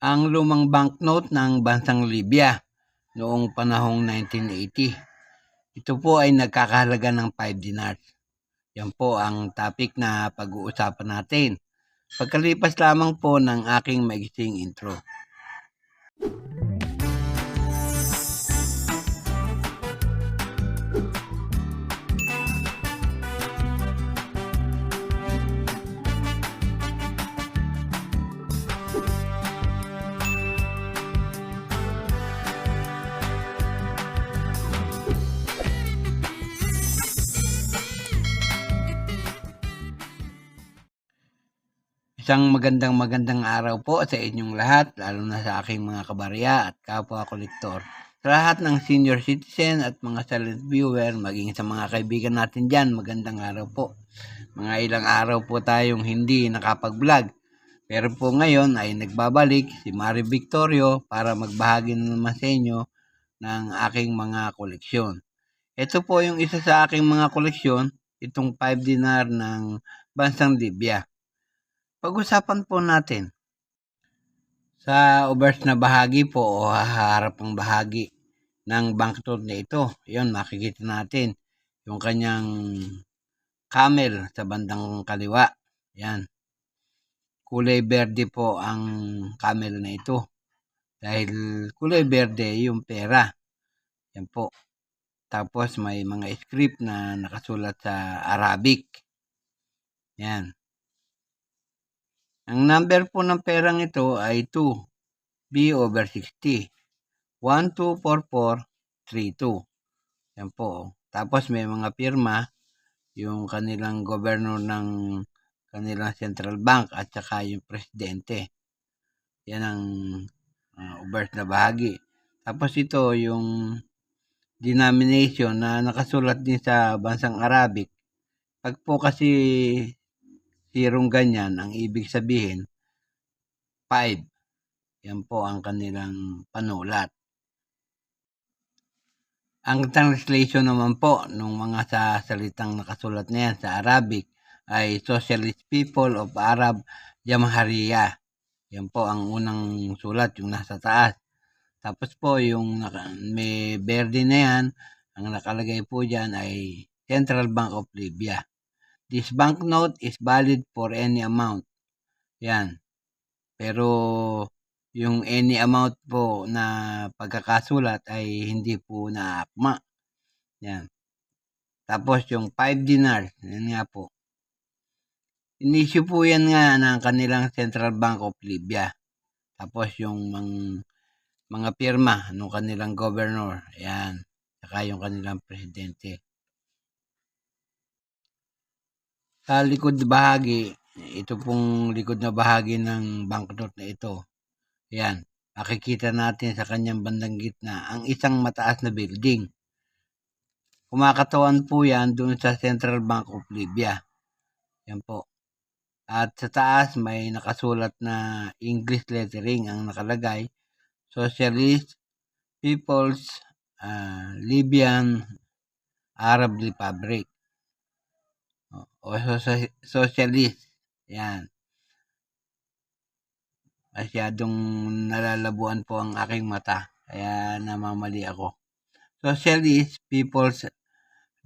ang lumang banknote ng bansang Libya noong panahong 1980. Ito po ay nagkakahalaga ng 5 dinars. Yan po ang topic na pag-uusapan natin. Pagkalipas lamang po ng aking maiksing intro. Isang magandang araw po sa inyong lahat, lalo na sa aking mga kabarya at kapwa kolektor. Sa lahat ng senior citizen at mga silent viewer, maging sa mga kaibigan natin dyan, magandang araw po. Mga ilang araw po tayong hindi nakapag-vlog. Pero po ngayon ay nagbabalik si Mari Victorio para magbahagi na naman sa inyo ng aking mga koleksyon. Ito po yung isa sa aking mga koleksyon, itong 5 dinar ng bansang Libya. Pag-usapan po natin sa obverse na bahagi po o harapang bahagi ng banknote na ito. Yun, makikita natin yung kanyang camel sa bandang kaliwa. Yan. Kulay berde po ang camel na ito. Dahil kulay berde yung pera. Yan po. Tapos may mga script na nakasulat sa Arabic. Yan. Ang number po ng perang ito ay 2, B/60. 124432. Yan po. Tapos may mga pirma, yung kanilang governor ng kanilang central bank at saka yung presidente. Yan ang obverse na bahagi. Tapos ito yung denomination na nakasulat din sa bansang Arabic. Pag po kasi zerong ganyan, ang ibig sabihin 5. Yan po ang kanilang panulat. Ang translation naman po ng mga sa salitang nakasulat na yan sa Arabic ay Socialist People of Arab Jamahiriya. Yan po ang unang sulat, yung nasa taas. Tapos po yung may berde na yan, ang nakalagay po dyan ay Central Bank of Libya. This banknote is valid for any amount. Yan. Pero yung any amount po na pagkakasulat ay hindi po naakma. Yan. Tapos yung 5 dinars, yan nga po. Inisyu po yan nga ng kanilang Central Bank of Libya. Tapos yung mga pirma ng kanilang governor, yan. Saka yung kanilang presidente. Sa likod bahagi, ito pong likod na bahagi ng banknote na ito. Yan, makikita natin sa kanyang bandang gitna ang isang mataas na building. Kumakatawan po yan doon sa Central Bank of Libya. Yan po. At sa taas may nakasulat na English lettering ang nakalagay. Socialist People's Libyan Arab Republic. O socialist. Yan. Masyadong nalalabuan po ang aking mata. Kaya namamali ako. Socialist People's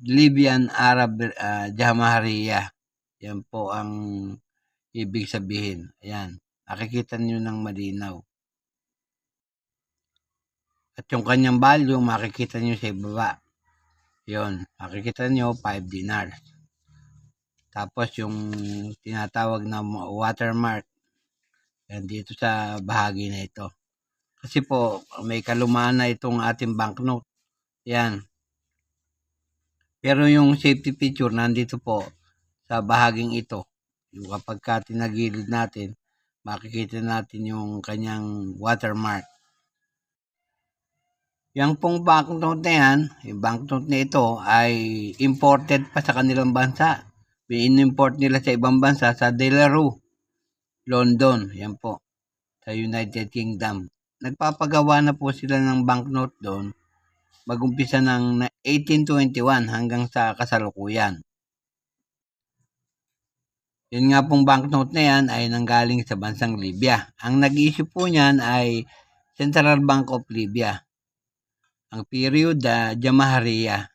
Libyan Arab Jamahiriya. Yan po ang ibig sabihin. Ayan. Makikita nyo ng malinaw. At yung kanyang value, makikita nyo sa ibaba. Yun. Makikita nyo 5 dinars. Tapos yung tinatawag na watermark. Yan dito sa bahagi na ito. Kasi po, may kalumaan na itong ating banknote. Yan. Pero yung safety feature nandito po sa bahaging ito. Yung kapag tinagilid natin, makikita natin yung kanyang watermark. Yang pong banknote na yan, yung banknote na ito ay imported pa sa kanilang bansa. In-import nila sa ibang bansa sa De La Rue, London. Yan po, sa United Kingdom. Nagpapagawa na po sila ng banknote doon mag-umpisa ng 1821 hanggang sa kasalukuyan. Yun nga pong banknote na yan ay nanggaling sa bansang Libya. Ang nag-issue po niyan ay Central Bank of Libya. Ang period, Jamahariya.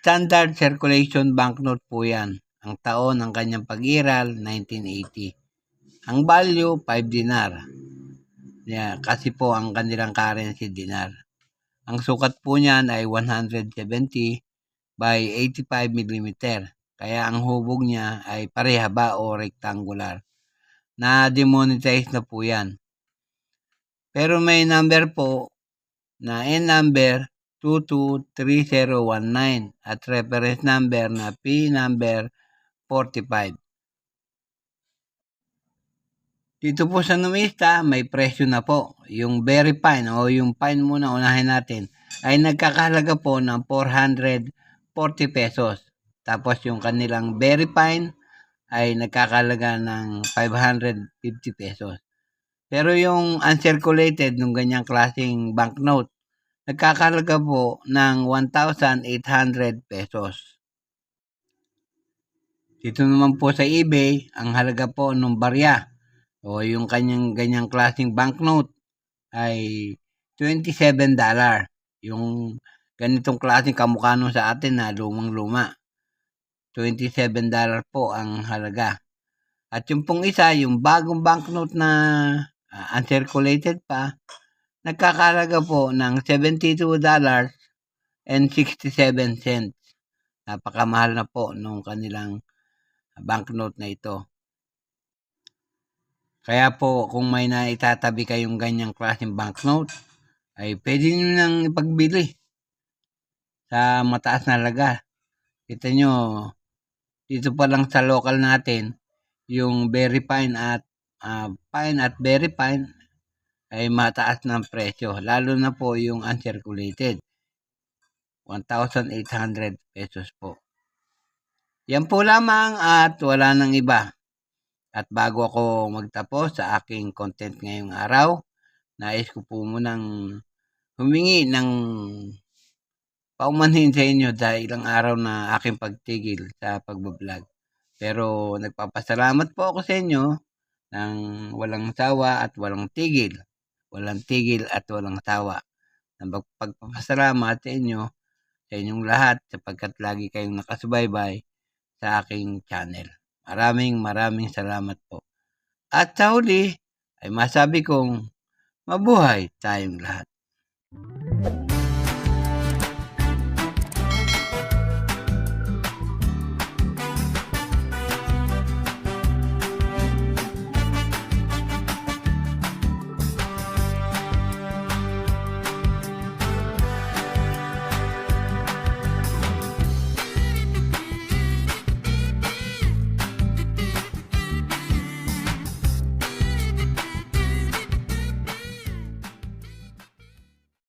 Standard circulation banknote po yan. Ang taon ng kanyang pag-iral, 1980. Ang value, 5 dinar. Yeah, kasi po ang kanilang currency, dinar. Ang sukat po niyan ay 170 by 85 mm. Kaya ang hubog niya ay parehaba o rectangular. Na-demonetize na po yan. Pero may number po na N number 223019 at reference number na P number 45. Dito po sa numista, may presyo na po. Yung very fine o yung fine muna unahin natin ay nagkakahalaga po ng 440 pesos. Tapos yung kanilang very fine ay nagkakahalaga ng 550 pesos. Pero yung uncirculated ng ganyang klaseng banknote, nagkakahalaga po ng 1,800 pesos. Dito naman po sa eBay, ang halaga po ng barya o yung kanyang ganyang klaseng banknote ay $27. Yung ganitong klaseng kamukha nung sa atin na lumang-luma. $27 po ang halaga. At yung pong isa, yung bagong banknote na uncirculated pa, nagkakahalaga po ng $72.67. Napakamahal na po nung kanilang banknote na ito. Kaya po kung may naitatabi kayong ganyang klaseng banknote, ay pwede nyo nang ipagbili sa mataas na halaga. Kita nyo, dito pa lang sa local natin, yung very fine at very fine ay mataas ng presyo. Lalo na po yung uncirculated. 1,800 pesos po. Yan po lamang at wala nang iba. At bago ako magtapos sa aking content ngayong araw, nais ko po munang humingi ng paumanhin sa inyo dahil ilang araw na aking pagtigil sa pagbablog. Pero nagpapasalamat po ako sa inyo ng walang sawa at walang tigil. Walang tigil at walang sawa. Pagpapasalamat sa inyo, sa inyong lahat sapagkat lagi kayong nakasubaybay sa aking channel. Maraming salamat po. At sa huli ay masabi kong mabuhay tayong lahat.